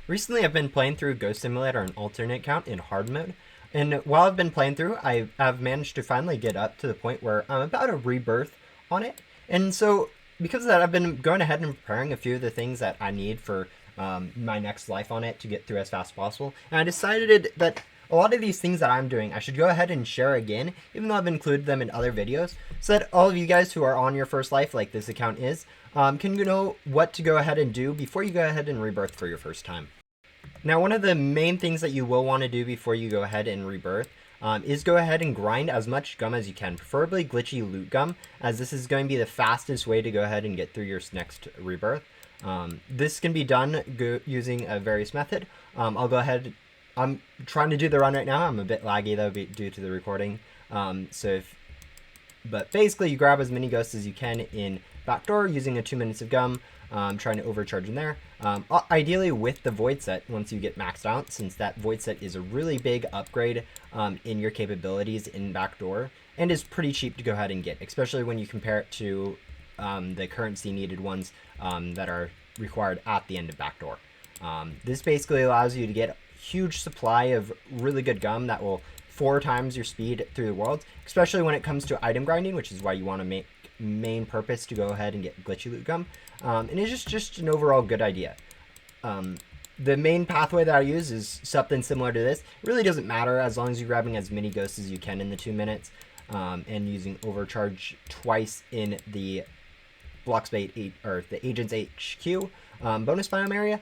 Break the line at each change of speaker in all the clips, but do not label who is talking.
Recently, I've been playing through Ghost Simulator on alternate count in hard mode, and while I've been playing through, I've managed to finally get up to the point where I'm about a rebirth on it. And so, because of that, I've been going ahead and preparing a few of the things that I need for my next life on it to get through as fast as possible. And I decided that a lot of these things that I'm doing, I should go ahead and share again, even though I've included them in other videos, so that all of you guys who are on your first life, like this account is, can know what to go ahead and do before you go ahead and rebirth for your first time. Now, one of the main things that you will want to do before you go ahead and rebirth is go ahead and grind as much gum as you can, preferably glitchy loot gum, as this is going to be the fastest way to go ahead and get through your next rebirth. This can be done using a various method. I'll go ahead. I'm trying to do the run right now. I'm a bit laggy though due to the recording. But basically, you grab as many ghosts as you can in backdoor using a 2 minutes of gum. Trying to overcharge in there. Ideally with the void set once you get maxed out, since that void set is a really big upgrade in your capabilities in backdoor and is pretty cheap to go ahead and get, especially when you compare it to the currency needed ones that are required at the end of backdoor. This basically allows you to get a huge supply of really good gum that will 4 times your speed through the world, especially when it comes to item grinding, which is why you want to make main purpose to go ahead and get glitchy loot gum. And it's just an overall good idea. The main pathway that I use is something similar to this. It really doesn't matter as long as you're grabbing as many ghosts as you can in the 2 minutes, and using overcharge twice in the Blocksbait or the Agents HQ bonus biome area.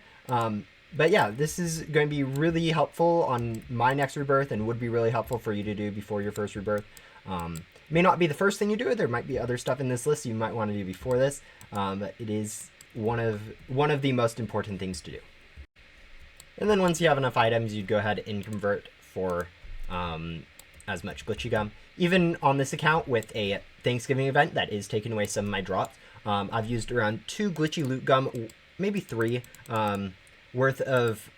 But yeah, this is going to be really helpful on my next rebirth and would be really helpful for you to do before your first rebirth. May not be the first thing you do. There might be other stuff in this list you might want to do before this, but it is one of the most important things to do. And then once you have enough items, you'd go ahead and convert for as much glitchy gum. Even on this account with a Thanksgiving event that is taking away some of my drops, I've used around 2 glitchy loot gum, maybe 3 worth of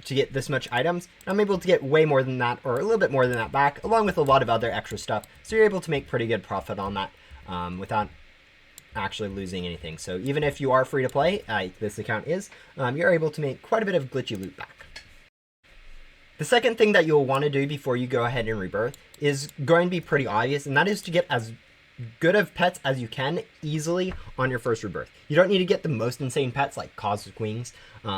to get this much items. I'm able to get way more than that, or a little bit more than that back, along with a lot of other extra stuff. So you're able to make pretty good profit on that without actually losing anything. So even if you are free to play, this account is, you're able to make quite a bit of glitchy loot back. The second thing that you'll want to do before you go ahead and rebirth is going to be pretty obvious, and that is to get as good of pets as you can easily on your first rebirth. You don't need to get the most insane pets like Cosmic Wings,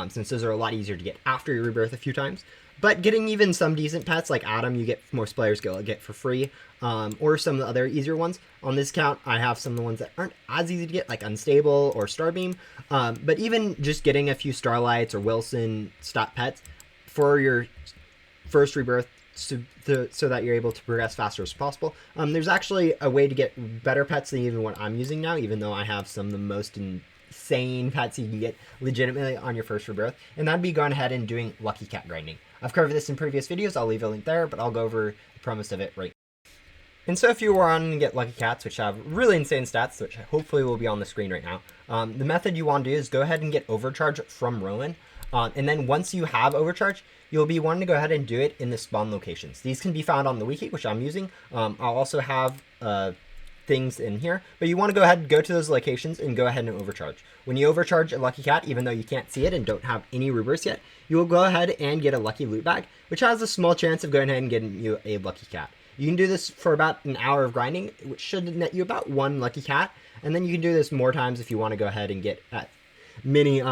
since those are a lot easier to get after your rebirth a few times. But getting even some decent pets like Adam, you get most players get for free, or some of the other easier ones. On this account, I have some of the ones that aren't as easy to get, like Unstable or Starbeam. But even just getting a few Starlights or Wilson stat pets for your first rebirth, so that you're able to progress faster as possible. There's actually a way to get better pets than even what I'm using now, even though I have some of the most insane pets you can get legitimately on your first rebirth, and that'd be going ahead and doing Lucky Cat grinding. I've covered this in previous videos, I'll leave a link there, but I'll go over the premise of it right now. And so if you want to get Lucky Cats, which have really insane stats, which hopefully will be on the screen right now, the method you want to do is go ahead and get Overcharge from Rowan. And then once you have Overcharge, you'll be wanting to go ahead and do it in the spawn locations. These can be found on the wiki, which I'm using. I'll also have things in here, but you want to go ahead and go to those locations and go ahead and overcharge. When you overcharge a Lucky Cat, even though you can't see it and don't have any rebirths yet, you will go ahead and get a Lucky Loot Bag, which has a small chance of going ahead and getting you a Lucky Cat. You can do this for about an hour of grinding, which should net you about 1 Lucky Cat, and then you can do this more times if you want to go ahead and get many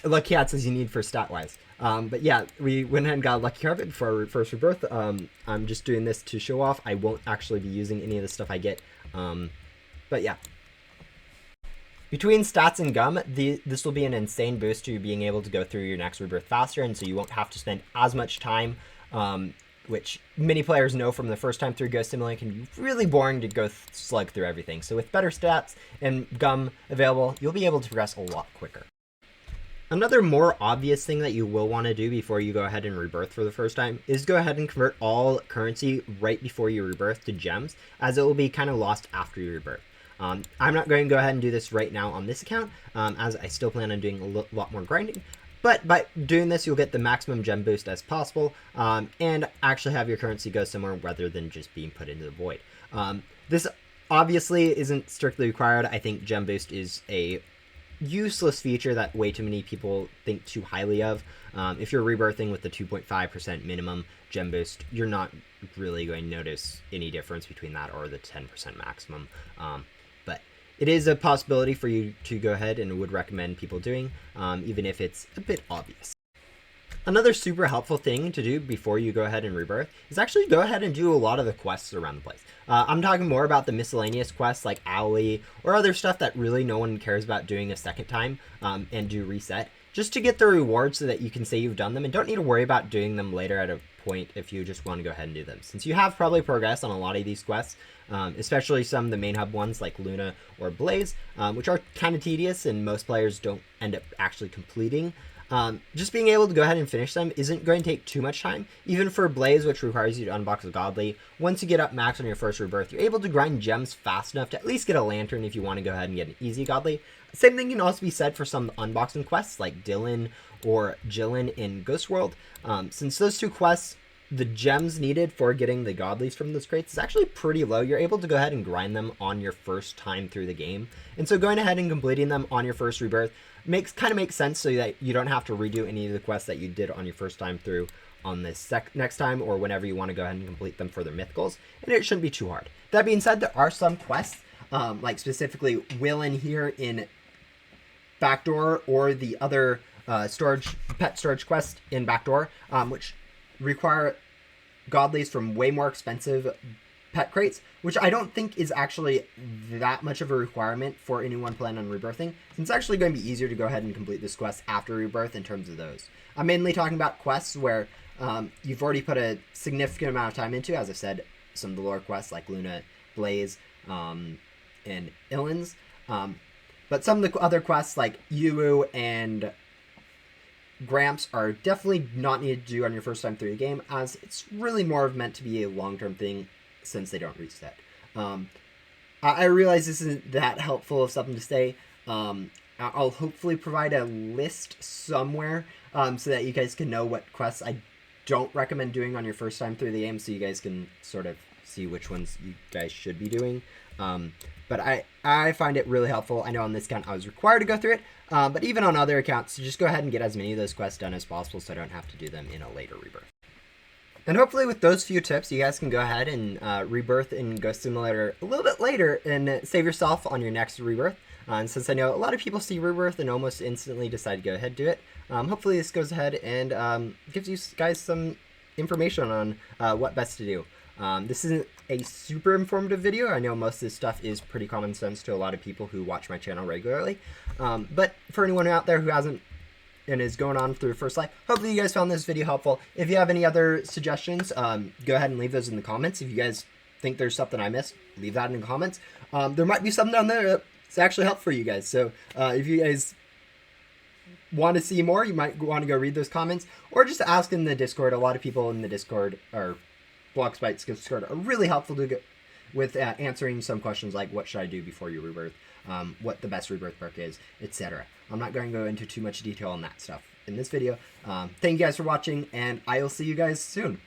Lucky Cats as you need for stat-wise. But yeah, we went ahead and got a Lucky Carpet before our first rebirth. I'm just doing this to show off. I won't actually be using any of the stuff I get. But yeah. Between stats and gum, this will be an insane boost to you being able to go through your next rebirth faster, and so you won't have to spend as much time, which many players know from the first time through Ghost Simulator can be really boring to go slug through everything. So with better stats and gum available, you'll be able to progress a lot quicker. Another more obvious thing that you will want to do before you go ahead and rebirth for the first time is go ahead and convert all currency right before you rebirth to gems, as it will be kind of lost after you rebirth. I'm not going to go ahead and do this right now on this account, as I still plan on doing a lot more grinding, but by doing this you'll get the maximum gem boost as possible, and actually have your currency go somewhere rather than just being put into the void. This obviously isn't strictly required. I think gem boost is a useless feature that way too many people think too highly of. If you're rebirthing with the 2.5% minimum gem boost, you're not really going to notice any difference between that or the 10% maximum. But it is a possibility for you to go ahead and would recommend people doing, even if it's a bit obvious. Another super helpful thing to do before you go ahead and rebirth is actually go ahead and do a lot of the quests around the place. I'm talking more about the miscellaneous quests like Owly or other stuff that really no one cares about doing a second time, and do reset, just to get the rewards so that you can say you've done them and don't need to worry about doing them later at a point if you just want to go ahead and do them. Since you have probably progressed on a lot of these quests, especially some of the main hub ones like Luna or Blaze, which are kind of tedious and most players don't end up actually completing. Just being able to go ahead and finish them isn't going to take too much time. Even for Blaze, which requires you to unbox a Godly, once you get up max on your first rebirth, you're able to grind gems fast enough to at least get a Lantern if you want to go ahead and get an easy Godly. Same thing can also be said for some unboxing quests like Dylan or Jillian in Ghost World. Since those two quests, the gems needed for getting the Godlies from those crates is actually pretty low. You're able to go ahead and grind them on your first time through the game. And so going ahead and completing them on your first rebirth kind of makes sense, so that you don't have to redo any of the quests that you did on your first time through on this next time or whenever you want to go ahead and complete them for their mythicals. And it shouldn't be too hard. That being said, there are some quests, like specifically Willin here in Backdoor or the other pet storage quest in Backdoor, which require Godlies from way more expensive pet crates, which I don't think is actually that much of a requirement for anyone planning on rebirthing, since it's actually going to be easier to go ahead and complete this quest after rebirth in terms of those. I'm mainly talking about quests where you've already put a significant amount of time into, as I said, some of the lore quests like Luna, Blaze, and Illins. But some of the other quests like Yu and Gramps are definitely not needed to do on your first time through the game, as it's really more meant to be a long-term thing since they don't reset. I realize this isn't that helpful of something to say. I'll hopefully provide a list somewhere so that you guys can know what quests I don't recommend doing on your first time through the game, so you guys can sort of see which ones you guys should be doing. But I find it really helpful. I know on this account I was required to go through it, but even on other accounts, just go ahead and get as many of those quests done as possible so I don't have to do them in a later rebirth. And hopefully with those few tips, you guys can go ahead and rebirth in Ghost Simulator a little bit later and save yourself on your next rebirth. And since I know a lot of people see Rebirth and almost instantly decide to go ahead and do it, hopefully this goes ahead and gives you guys some information on what best to do. This isn't a super informative video. I know most of this stuff is pretty common sense to a lot of people who watch my channel regularly. But for anyone out there who hasn't and is going on through First Light, hopefully you guys found this video helpful. If you have any other suggestions, go ahead and leave those in the comments. If you guys think there's something I missed, leave that in the comments. There might be something down there that's actually helpful for you guys. So if you guys want to see more, you might want to go read those comments or just ask in the Discord. A lot of people in the Discord or Blockspite's Discord are really helpful to get with answering some questions like what should I do before you rebirth, what the best rebirth perk is, etc. I'm not going to go into too much detail on that stuff in this video. Thank you guys for watching, and I will see you guys soon.